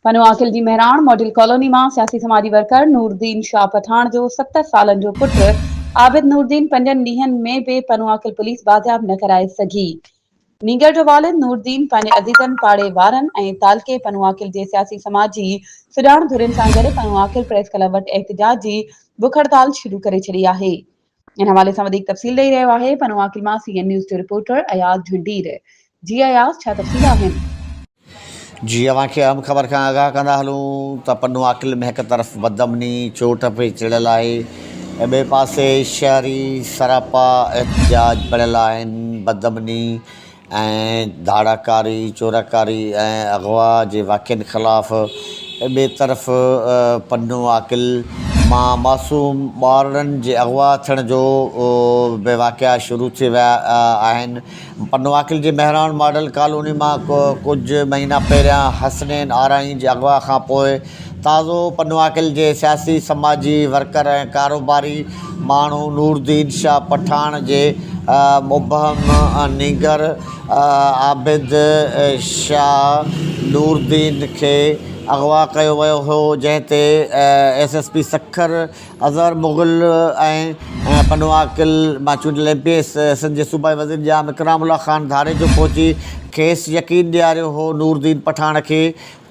पनुआकिल जी मेहराण model colony में सियासी समाजी वर्कर नूरदीन शाह पठान जो 7 सालन जो पुट आबिद नूरदीन 5 ॾींहनि में भी पनुआकिल पुलिस बाजियाब न कराए सघी। नीगर जो वालिद नूरदीन पंहिंजे अजीजन पाड़े वारनि ऐं तालके पनुआकिल जे सियासी समाजी सुजाण धुरिन सां गॾु पनुआकिल प्रेस क्लब वटि एहतजाज जी बुख हड़ताल शुरू करे छॾी आहे। इन हवाले सां वधीक तफ़सील ॾेई रहियो आहे पनुआकिल मां सीएन न्यूज़ जो रिपोर्टर अयाज झुंडीर। जी अयाज, छा तफ़सील आहिनि? जी अवांखे अहम ख़बर खां आगाह कंदा हलूं त पनुआकिल में हिकु तरफ़ बदअमनी चोट पे चिड़ियल आहे ऐं ॿिए पासे शहरी सरापा एहतजाज बढ़ियल आहिनि। बदअमनी ऐं धाड़ाकारी चोराकारी ऐं अगवा जे वाक़िअनि ख़िलाफ़ ॿिए तरफ़ पनुआकिल मां मासूम ॿारनि जे अगवा थियण जो बि वाक़िआ शुरू थी विया आहिनि। पनुआकिल जे मेहराण मॉडल कॉलोनी मां कुझु महीना पहिरियां हसनैन आराई जे अगवा खां पोइ ताज़ो पनुआकिल जे सियासी समाजी वर्कर ऐं कारोबारी माण्हू नूरदीन शाह पठान जे मुबहम नीगर आबिद शाह नूरदीन खे अगवा कयो वियो हो, जंहिं ते SSP सखर अज़हर मुग़ल ऐं पनुआकिल मां चूंडियल MP सिंध जे सूबाई वज़ीर जाम इकरामुल्ला ख़ान धारे जो पहुची खेसि यकीन ॾियारियो हो नूरदीन पठान खे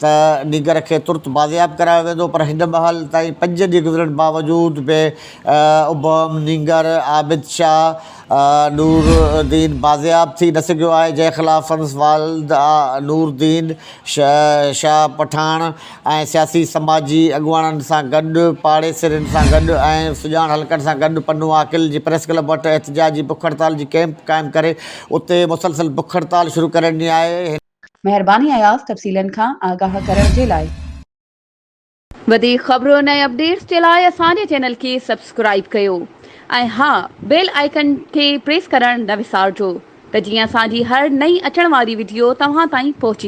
त नीगर खे तुर्त बाज़ियाब करायो वेंदो। पर हिन महल ताईं 5 ॾींहं गुज़रण बावजूद बि उबहम नीगर आबिद शाह नूरदीन बाज़ियाब थी न सघियो आहे, जंहिं ख़िलाफ़ संदसि वालिद नूरदीन शाह पठान ऐं सियासी समाजी अॻुवाणनि सां गॾु पाड़ेसिरनि सां गॾु ऐं सुजाण हलकनि सां गॾु पनुआकिल जी प्रेस क्लब वटि एहतजाज जी बुख हड़ताल जी कैंप क़ाइमु करे उते मुसलसल बुख हड़ताल शुरू करे ॾिनी आहे। मेहरबानी अयाज, तफ़सीलनि खां आगाह करण जे लाइ। वधीक ख़बरुनि ऐं अपडेट्स जे लाइ असांजे चैनल खे सब्सक्राइब कयो ऐं हा, बेल आइकन खे प्रेस करण न विसारिजो त जीअं असांजी हर नई अचण वारी वीडियो तव्हां ताईं पहुची